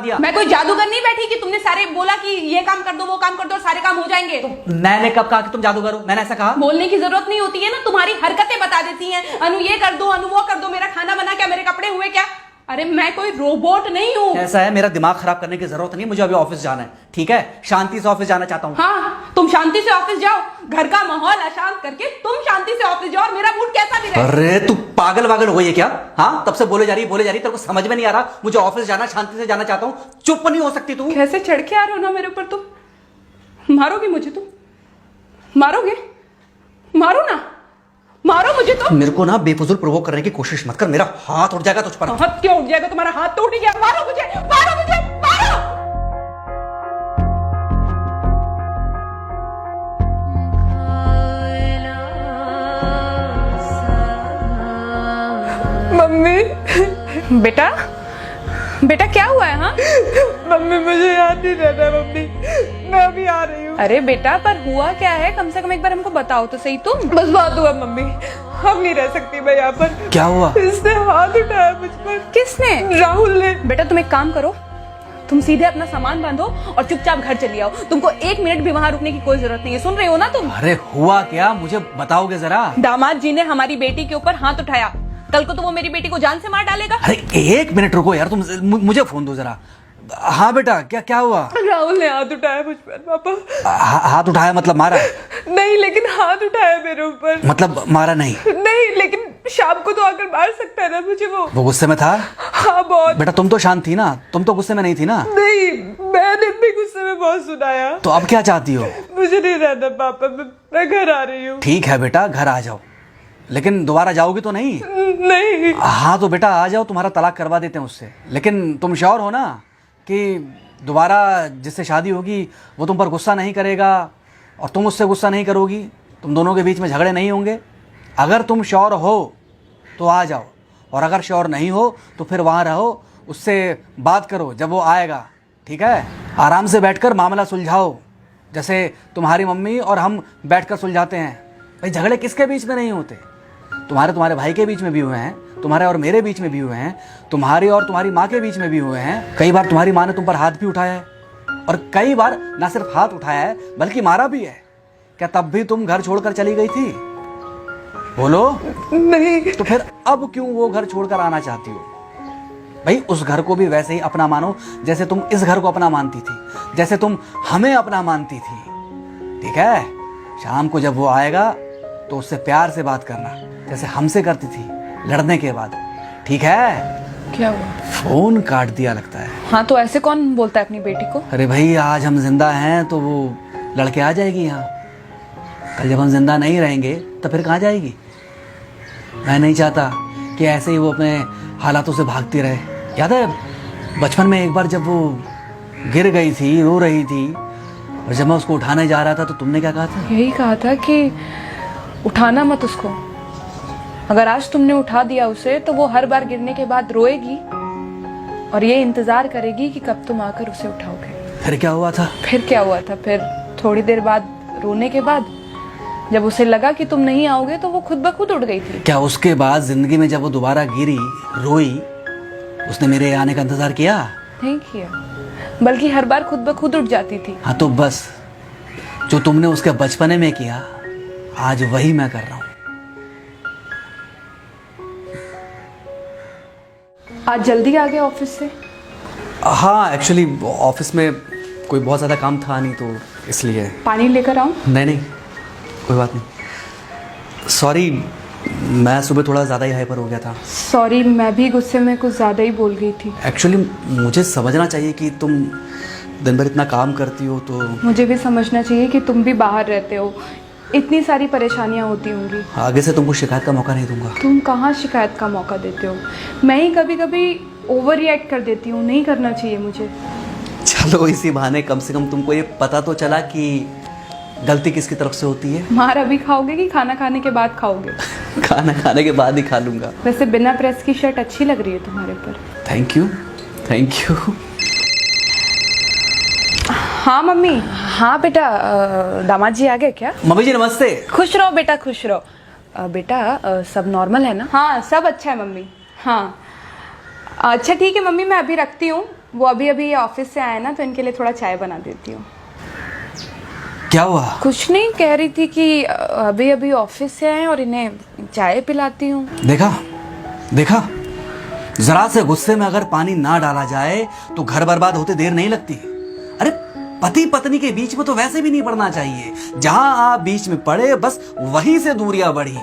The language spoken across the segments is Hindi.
दिया। मैं कोई जादूगर नहीं बैठी कि तुमने सारे बोला कि ये काम कर दो वो काम कर दो और सारे काम हो जाएंगे। मैंने कब कहा कि तुम जादूगर हो? मैंने ऐसा कहा? बोलने की जरूरत नहीं होती है ना, तुम्हारी हरकतें बता देती हैं। अनु ये कर दो, अनु वो कर दो, मेरा खाना बना क्या, मेरे कपड़े हुए क्या। अरे मैं कोई रोबोट नहीं हूँ। ऐसा है, मेरा दिमाग खराब करने की जरूरत नहीं, मुझे अभी ऑफिस जाना है। ठीक है, शांति से ऑफिस जाना चाहता हूँ। हाँ तुम शांति से ऑफिस जाओ, घर का माहौल अशांत करके तुम शांति से ऑफिस जाओ और मेरा मूड कैसा भी रहे। अरे तू पागल वागल हो गई है क्या? हाँ, तब से बोले जा रही तेरे को समझ में नहीं आ रहा? मुझे ऑफिस जाना, शांति से जाना चाहता हूँ। चुप नहीं हो सकती तू? कैसे चढ़ के आ रहे हो ना मेरे ऊपर तुम। मारोगे मुझे? तुम मारोगे? मारो ना, मारो मुझे। तो मेरे को ना बेफजूल प्रोवोक करने की कोशिश मत कर, मेरा हाथ उठ जाएगा तुझ पर। हाथ क्यों उठ जाएगा? तुम्हारा हाथ तो उठ गया। मारो मुझे, मारो मुझे, मारो। मम्मी। बेटा बेटा क्या हुआ है? हाँ मम्मी मुझे याद नहीं रहता मम्मी, मैं अभी आ रही हूँ। अरे बेटा पर हुआ क्या है, कम से कम एक बार हमको बताओ तो सही। तुम बस बात हुआ मम्मी, हम नहीं रह सकती मैं यहाँ पर। क्या हुआ? इसने हाथ उठाया मुझ पर। किसने? राहुल ने। बेटा तुम एक काम करो, तुम सीधे अपना सामान बांधो और चुपचाप घर चली आओ। तुमको एक मिनट भी वहाँ रुकने की कोई जरूरत नहीं है। सुन रहे हो ना तुम? अरे हुआ क्या, मुझे बताओगे जरा? दामाद जी ने हमारी बेटी के ऊपर हाथ उठाया। कल को तो वो मेरी बेटी को जान से मार डालेगा। अरे एक मिनट रुको यार, तुम मुझे फोन दो जरा। हाँ बेटा, क्या हुआ? राहुल ने हाथ उठाया मुझ पर पापा। हाथ उठाया मतलब मारा? नहीं लेकिन हाथ उठाया मेरे ऊपर। मतलब मारा नहीं? नहीं लेकिन शाम को तो आकर मार सकता है ना मुझे वो गुस्से में था? हाँ बहुत। बेटा तुम तो शांत थी ना, तुम तो गुस्से में नहीं थी ना? नहीं मैंने भी गुस्से में बहुत सुनाया। तो अब क्या चाहती हो? मुझे नहीं रहना पापा, मैं घर आ रही हूँ। ठीक है बेटा, घर आ जाओ, लेकिन दोबारा जाओगी तो नहीं? नहीं। हाँ तो बेटा आ जाओ, तुम्हारा तलाक करवा देते हैं उससे। लेकिन तुम श्योर हो ना कि दोबारा जिससे शादी होगी वो तुम पर गुस्सा नहीं करेगा और तुम उससे गुस्सा नहीं करोगी, तुम दोनों के बीच में झगड़े नहीं होंगे? अगर तुम श्योर हो तो आ जाओ, और अगर श्योर नहीं हो तो फिर वहाँ रहो, उससे बात करो जब वो आएगा। ठीक है, आराम से बैठकर मामला सुलझाओ, जैसे तुम्हारी मम्मी और हम बैठकर सुलझाते हैं। भाई झगड़े किसके बीच में नहीं होते? तुम्हारे भाई के बीच में भी हुए हैं, तुम्हारे और मेरे बीच में भी हुए हैं, तुम्हारी और तुम्हारी माँ के बीच में भी हुए हैं। कई बार तुम्हारी माँ ने तुम पर हाथ भी उठाया है, और कई बार ना सिर्फ हाथ उठाया है बल्कि मारा भी है। क्या तब भी तुम घर छोड़कर चली गई थी? बोलो। नहीं। तो फिर अब क्यों वो घर छोड़कर आना चाहती हो? भाई उस घर को भी वैसे ही अपना मानो जैसे तुम इस घर को अपना मानती थी, जैसे तुम हमें अपना मानती थी। ठीक है, शाम को जब वो आएगा तो उससे प्यार से बात करना, जैसे हमसे करती थी लड़ने के बाद। ठीक है? क्या हुआ? फोन काट दिया लगता है। हाँ तो ऐसे कौन बोलता है अपनी बेटी को? अरे भाई आज हम जिंदा हैं तो वो लड़के आ जाएगी यहाँ, कल जब हम जिंदा नहीं रहेंगे तो फिर कहाँ जाएगी? मैं नहीं चाहता कि ऐसे ही वो अपने हालातों से भागती रहे। याद है बचपन में एक बार जब वो गिर गई थी, रो रही थी, और जब मैं उसको उठाने जा रहा था तो तुमने क्या कहा था? यही कहा था कि उठाना मत उसको। अगर आज तुमने उठा दिया उसे तो वो हर बार गिरने के बाद रोएगी और ये इंतजार करेगी कि कब तुम आकर उसे उठाओगे। फिर क्या हुआ था? फिर क्या हुआ था? फिर थोड़ी देर बाद रोने के बाद जब उसे लगा कि तुम नहीं आओगे तो वो खुद ब खुद उठ गई थी। क्या उसके बाद जिंदगी में जब वो दोबारा गिरी, रोई, उसने मेरे आने का इंतजार किया? नहीं किया, बल्कि हर बार खुद ब खुद उठ जाती थी। हाँ तो बस जो तुमने उसके बचपने में किया आज वही मैं कर रहा हूँ। आज जल्दी आ गए ऑफिस से? हाँ एक्चुअली ऑफिस में कोई बहुत ज़्यादा काम था नहीं तो इसलिए। पानी लेकर आऊं? नहीं कोई बात नहीं, सॉरी मैं सुबह थोड़ा ज़्यादा ही हाइपर हो गया था। सॉरी, मैं भी गुस्से में कुछ ज़्यादा ही बोल गई थी। एक्चुअली मुझे समझना चाहिए कि तुम दिन भर इतना काम करती हो तो मुझे भी समझना चाहिए कि तुम भी बाहर रहते हो, इतनी सारी परेशानियां होती होंगी। आगे से तुमको शिकायत का मौका नहीं दूंगा। तुम कहाँ शिकायत का मौका देते हो? मैं ही कभी कभी ओवर रिएक्ट कर देती हूँ, नहीं करना चाहिए मुझे। चलो इसी बहाने कम से कम तुमको ये पता तो चला कि गलती किसकी तरफ से होती है। मार अभी खाओगे कि खाना खाने के बाद खाओगे? खाना खाने के बाद ही खा लूंगा। वैसे बिना प्रेस की शर्ट अच्छी लग रही है तुम्हारे पर। Thank you. हाँ मम्मी। हाँ बेटा, दामाद जी आ गए क्या? मम्मी जी नमस्ते। खुश रहो बेटा, खुश रहो। बेटा सब नॉर्मल है ना? हाँ सब अच्छा है मम्मी। हाँ अच्छा ठीक है मम्मी, मैं अभी रखती हूँ, वो अभी अभी ऑफिस से आए ना, तो इनके लिए थोड़ा चाय बना देती हूँ। क्या हुआ? कुछ नहीं, कह रही थी कि अभी अभी ऑफिस से आए और इन्हें चाय पिलाती हूँ। देखा देखा, जरा से गुस्से में अगर पानी ना डाला जाए तो घर बर्बाद होते देर नहीं लगती। अरे पति पत्नी के बीच में तो वैसे भी नहीं पड़ना चाहिए, जहां आप बीच में पड़े बस वहीं से दूरियां बढ़ी।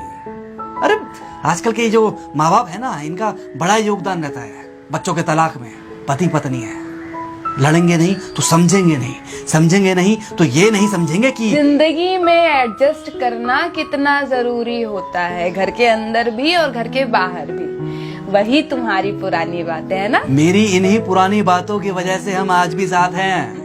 अरे आजकल के जो माँ बाप है ना, इनका बड़ा योगदान रहता है बच्चों के तलाक में। पति पत्नी है, लड़ेंगे नहीं तो समझेंगे नहीं, समझेंगे नहीं तो ये नहीं समझेंगे कि जिंदगी में एडजस्ट करना कितना जरूरी होता है, घर के अंदर भी और घर के बाहर भी। वही तुम्हारी पुरानी बातें है ना। मेरी इन्हीं पुरानी बातों की वजह से हम आज भी साथ हैं।